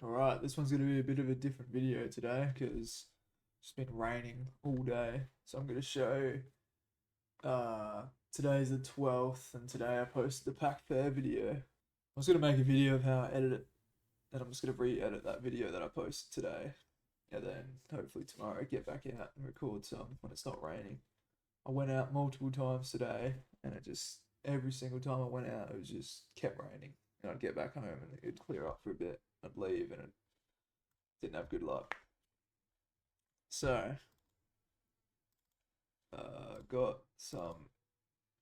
Alright, this one's going to be a bit of a different video today because it's been raining all day. So I'm going to show, today's the 12th and today I posted the pack fair video. I was going to make a video of how I edit it, and I'm just going to re-edit that video that I posted today. And then hopefully tomorrow get back out and record some when it's not raining. I went out multiple times today and every single time I went out it just kept raining. And I'd get back home and it'd clear up for a bit. I'd leave and it didn't have good luck. So, got some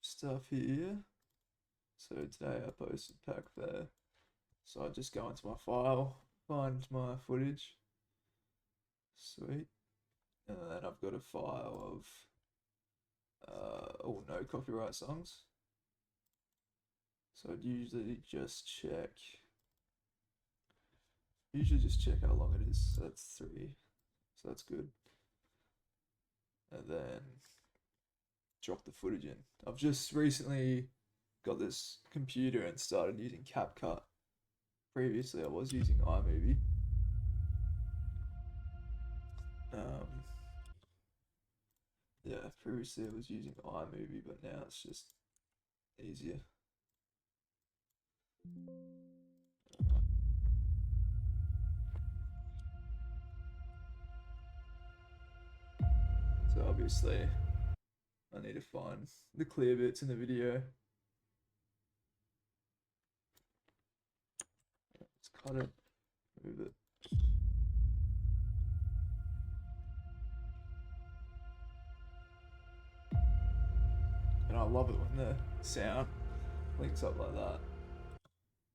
stuff here. So today I posted pack fair. So I just go into my file, find my footage. Sweet. And then I've got a file of all no copyright songs. So I'd usually just check how long it is. So that's 3. So that's good. And then drop the footage in. I've just recently got this computer and started using CapCut. Previously I was using iMovie. Yeah, previously I was using iMovie, but now it's just easier. So obviously I need to find the clear bits in the video. Let's cut it, move it. And I love it when the sound links up like that.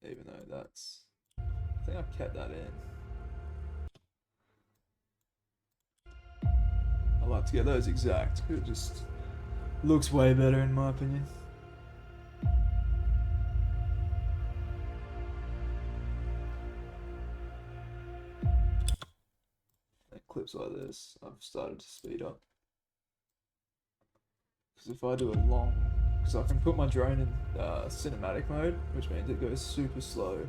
Even though I think I've kept that in. I like to get those exact because it just looks way better in my opinion. And clips like this, I've started to speed up. Because if I do a long, because I can put my drone in cinematic mode, which means it goes super slow.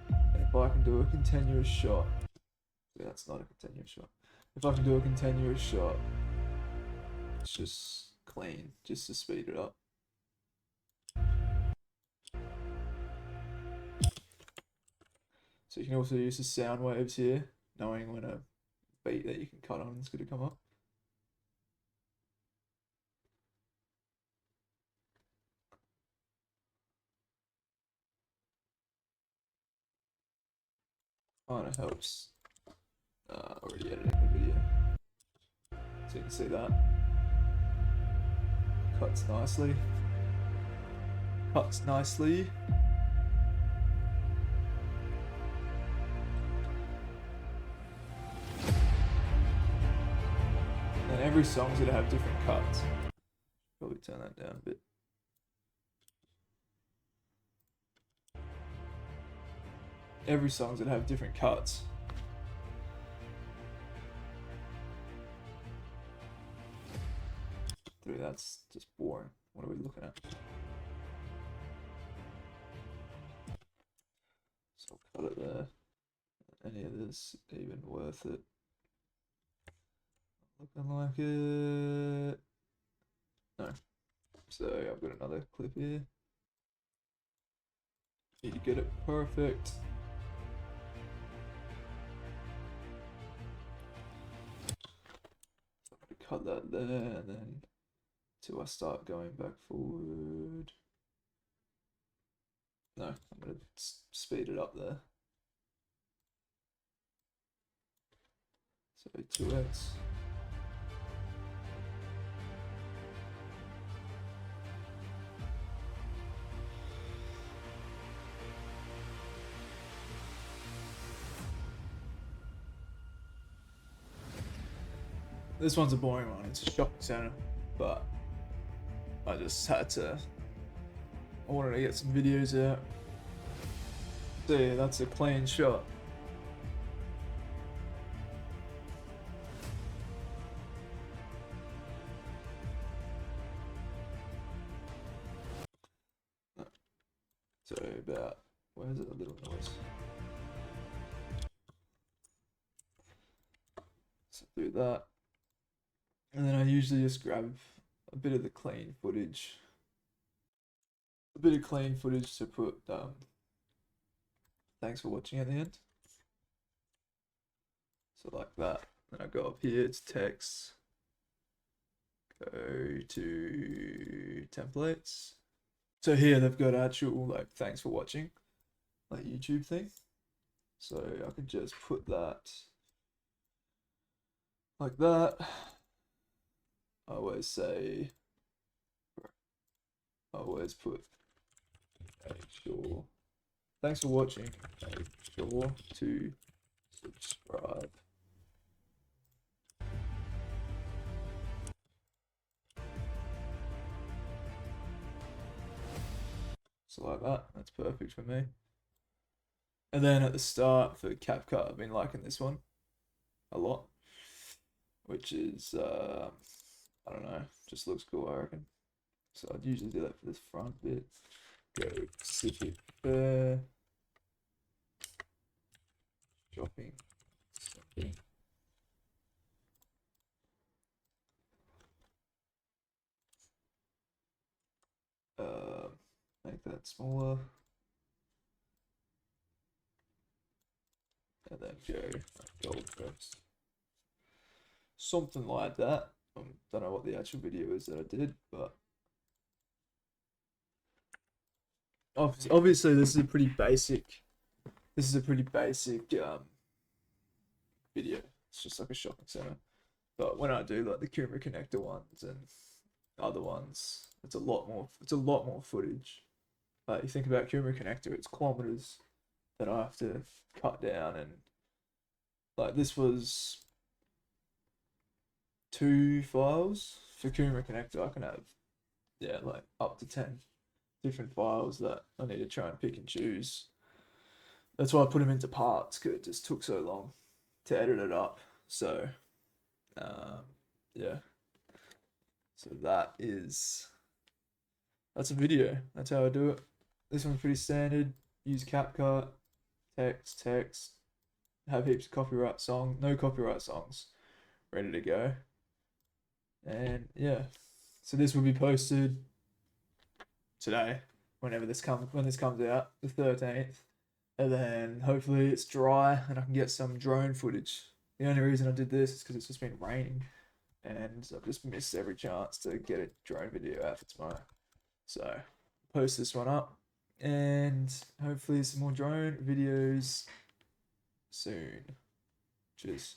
And if I can do a continuous shot, that's not a continuous shot. If I can do a continuous shot, it's just clean, just to speed it up. So you can also use the sound waves here, knowing when a beat that you can cut on is going to come up. Oh, and it helps already editing the video. So you can see that. Cuts nicely. Cuts nicely. And every song's gonna have different cuts. Probably turn that down a bit. Every song's gonna have different cuts. Dude, that's just boring. What are we looking at? So I'll cut it there. Any of this even worth it? Looking like it. No. So I've got another clip here. Need to get it perfect. So I'm gonna cut that there and then till I start going back forward. No, I'm gonna speed it up there. So 2x. This one's a boring one, it's a shopping center, but I just I wanted to get some videos out. See, that's a clean shot. So about, where's it, a little noise? So do that. And then I usually just grab a bit of the clean footage. A bit of clean footage to put thanks for watching at the end. So like that. Then I go up here to text. Go to templates. So here they've got actual like thanks for watching, like YouTube thing. So I can just put that like that. I always say, I always put make sure. Thanks for watching. Make sure to subscribe. So like that. That's perfect for me. And then at the start for CapCut, I've been liking this one a lot, which is I don't know, just looks cool, I reckon. So I'd usually do that for this front bit. Go Pacific Fair. Shopping. Something. Make that smaller. And then go Gold Coast. Something like that. Don't know what the actual video is that I did, but obviously this is a pretty basic. This is a pretty basic video. It's just like a shopping center. But when I do like the camera connector ones and other ones, it's a lot more. It's a lot more footage. Like you think about camera connector, it's kilometers that I have to cut down, and like this was 2 files for camera connector. I can have like up to 10 different files that I need to try and pick and choose. That's why I put them into parts, because it just took so long to edit it up. So yeah, so that's a video. That's how I do it. This one's pretty standard. Use CapCut, text, have heaps of copyright songs, no copyright songs ready to go. And yeah, so this will be posted today, when this comes out, the 13th. And then hopefully it's dry and I can get some drone footage. The only reason I did this is because it's just been raining, and I've just missed every chance to get a drone video out for tomorrow. So post this one up, and hopefully some more drone videos soon. Cheers.